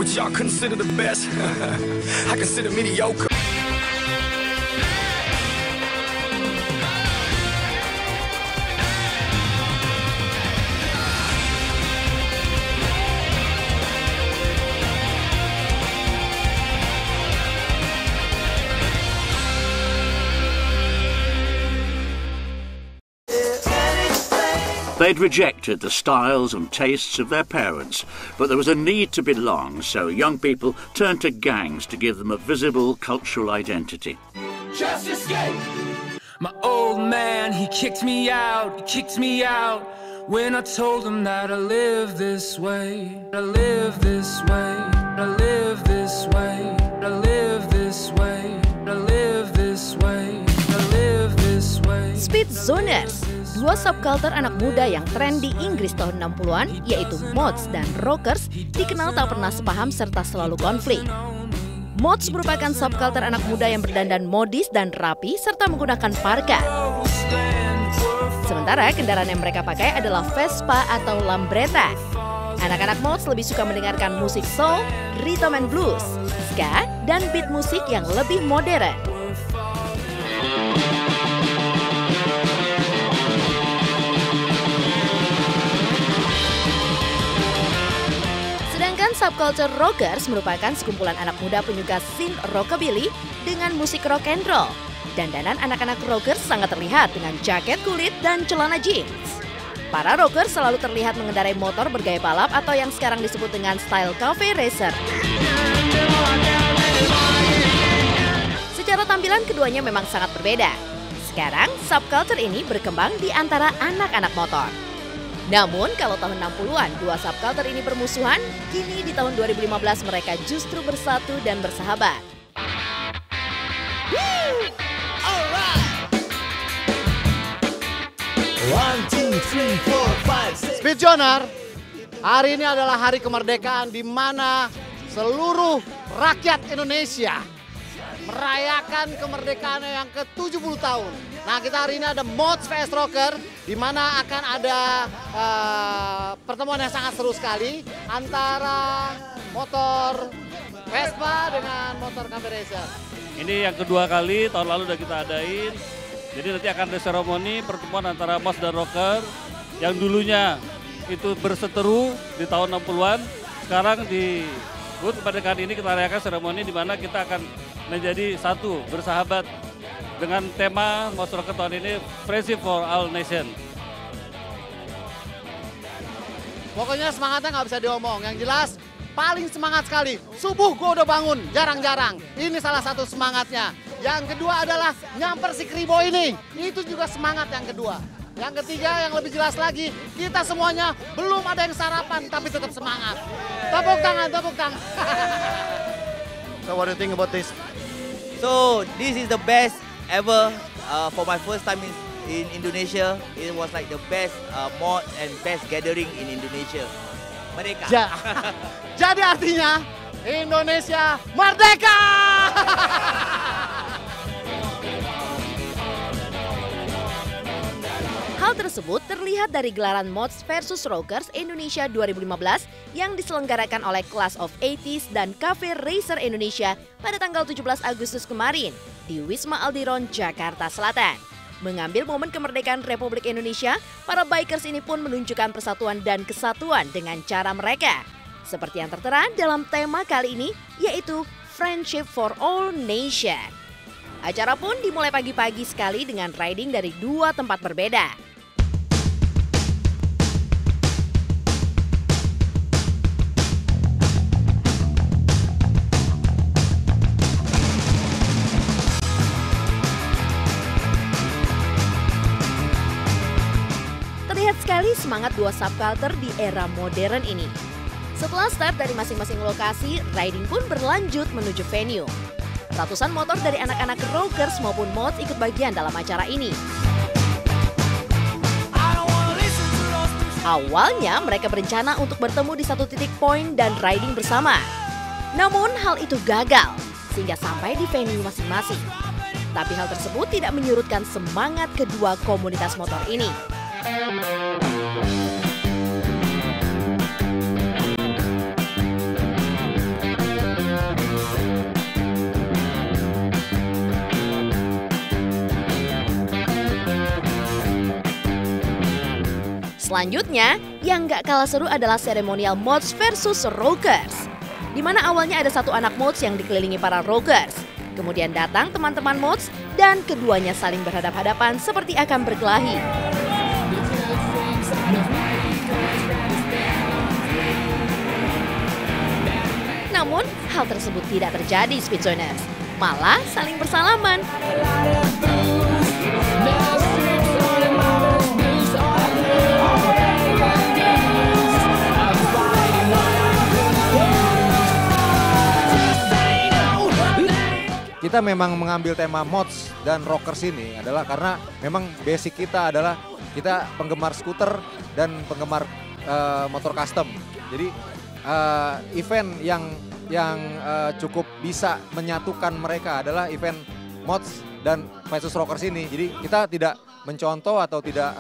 what y'all consider the best. I consider mediocre. They'd rejected the styles and tastes of their parents, but there was a need to belong, so young people turned to gangs to give them a visible cultural identity. Just escape. My old man, he kicked me out when I told him that I live this way, I live this way, I live this way, I live this way, I live this way, I live this way. Speedzoners, dua subkultur anak muda yang tren di Inggris tahun 60-an, yaitu mods dan rockers, dikenal tak pernah sepaham serta selalu konflik. Mods merupakan subkultur anak muda yang berdandan modis dan rapi serta menggunakan parka. Sementara kendaraan yang mereka pakai adalah Vespa atau Lambretta. Anak-anak mods lebih suka mendengarkan musik soul, rhythm and blues, ska, dan beat musik yang lebih modern. Subculture rockers merupakan sekumpulan anak muda penyuka synth rockabilly dengan musik rock and roll. Dandanan anak-anak rockers sangat terlihat dengan jaket kulit dan celana jeans. Para rockers selalu terlihat mengendarai motor bergaya balap atau yang sekarang disebut dengan style cafe racer. Secara tampilan keduanya memang sangat berbeda. Sekarang subculture ini berkembang di antara anak-anak motor. Namun kalau tahun 60-an dua subculture ini bermusuhan, kini di tahun 2015 mereka justru bersatu dan bersahabat. Speedzoner, hari ini adalah hari kemerdekaan di mana seluruh rakyat Indonesia merayakan kemerdekaan yang ke-70 tahun. Nah, kita hari ini ada Mods vs Rocker, di mana akan ada pertemuan yang sangat seru sekali antara motor Vespa dengan motor Cafe Racer. Ini yang kedua kali, tahun lalu udah kita adain. Jadi nanti akan ada seremoni pertemuan antara Mods dan Rocker yang dulunya itu berseteru di tahun 60-an. Sekarang di HUT kemerdekaan ini kita rayakan seremoni di mana kita akan menjadi satu, bersahabat dengan tema Mods Rocker tahun ini Friendship for All Nation. Pokoknya semangatnya nggak bisa diomong. Yang jelas paling semangat sekali. Subuh gue udah bangun, jarang-jarang. Ini salah satu semangatnya. Yang kedua adalah nyamper si Kribo ini. Itu juga semangat yang kedua. Yang ketiga yang lebih jelas lagi, kita semuanya belum ada yang sarapan tapi tetap semangat. Tepuk tangan, tepuk tangan. So what do you think about this? So this is the best ever for my first time in Indonesia. It was like the best mod and best gathering in Indonesia. Merdeka. Jadi artinya Indonesia merdeka. Hal tersebut terlihat dari gelaran Mods versus Rockers Indonesia 2015 yang diselenggarakan oleh Class of 80s dan Cafe Racer Indonesia pada tanggal 17 Agustus kemarin di Wisma Aldiron, Jakarta Selatan. Mengambil momen kemerdekaan Republik Indonesia, para bikers ini pun menunjukkan persatuan dan kesatuan dengan cara mereka. Seperti yang tertera dalam tema kali ini, yaitu Friendship for All Nation. Acara pun dimulai pagi-pagi sekali dengan riding dari dua tempat berbeda. Terlihat sekali semangat dua subculture di era modern ini. Setelah start dari masing-masing lokasi, riding pun berlanjut menuju venue. Ratusan motor dari anak-anak rockers maupun mods ikut bagian dalam acara ini. Awalnya mereka berencana untuk bertemu di satu titik poin dan riding bersama. Namun hal itu gagal, sehingga sampai di venue masing-masing. Tapi hal tersebut tidak menyurutkan semangat kedua komunitas motor ini. Selanjutnya, yang gak kalah seru adalah seremonial mods versus rockers. Di mana awalnya ada satu anak mods yang dikelilingi para rockers. Kemudian datang teman-teman mods dan keduanya saling berhadap-hadapan seperti akan berkelahi. Namun, hal tersebut tidak terjadi, Speedzoners. Malah saling bersalaman. Kita memang mengambil tema mods dan rockers ini adalah karena memang basic kita adalah kita penggemar skuter dan penggemar motor custom. Jadi event yang cukup bisa menyatukan mereka adalah event mods dan versus rockers ini. Jadi kita tidak mencontoh atau tidak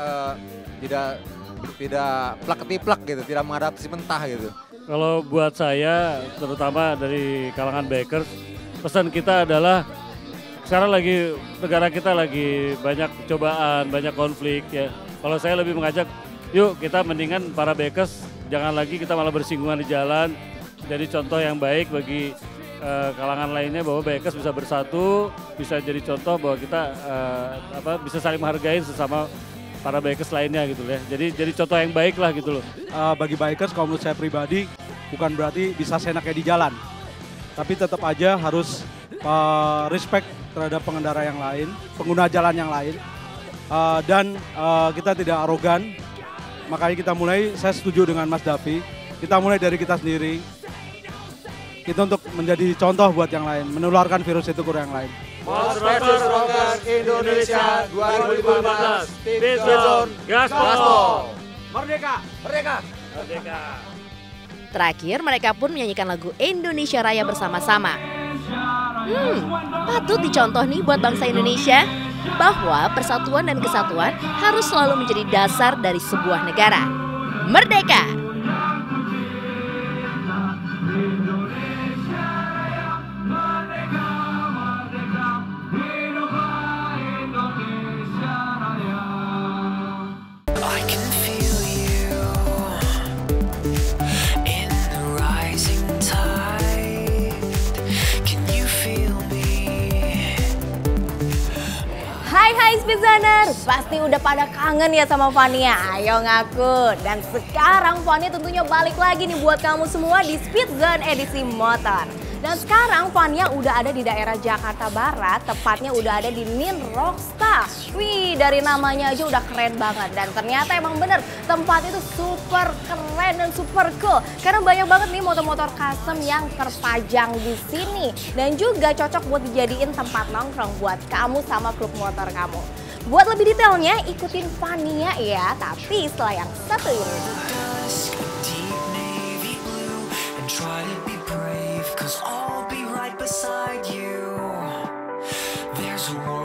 plak-ketiplak gitu, tidak mengadaptasi mentah gitu. Kalau buat saya, terutama dari kalangan bikers, pesan kita adalah sekarang negara kita lagi banyak cobaan, banyak konflik ya. Kalau saya lebih mengajak, yuk kita mendingan para bikers jangan lagi kita malah bersinggungan di jalan. Jadi contoh yang baik bagi kalangan lainnya bahwa bikers bisa bersatu, bisa jadi contoh bahwa kita bisa saling menghargai sesama para bikers lainnya gitu ya. Jadi contoh yang baik lah gitu loh. Bagi bikers kalau menurut saya pribadi bukan berarti bisa seenaknya di jalan. Tapi tetap aja harus respect terhadap pengendara yang lain, pengguna jalan yang lain. Dan kita tidak arogan, makanya kita mulai, saya setuju dengan Mas Davi, kita mulai dari kita sendiri. Kita untuk menjadi contoh buat yang lain, menularkan virus itu ke yang lain. Mods versus Rockers Indonesia 2015. Speedzone Gaspol. Merdeka! Merdeka! Merdeka! Terakhir, mereka pun menyanyikan lagu Indonesia Raya bersama-sama. Patut dicontoh nih buat bangsa Indonesia, bahwa persatuan dan kesatuan harus selalu menjadi dasar dari sebuah negara. Merdeka! Hai Speedzoner, pasti udah pada kangen ya sama Fania, ayo ngaku. Dan sekarang Fania tentunya balik lagi nih buat kamu semua di Speedzone edisi motor. Dan sekarang Fania udah ada di daerah Jakarta Barat, tepatnya udah ada di Nin Rockstar. Wih, dari namanya aja udah keren banget. Dan ternyata emang bener, tempat itu super keren dan super cool. Karena banyak banget nih motor-motor custom yang terpajang di sini. Dan juga cocok buat dijadiin tempat nongkrong buat kamu sama klub motor kamu. Buat lebih detailnya, ikutin Fania ya, tapi setelah yang satu ini. Cause I'll be right beside you. There's a world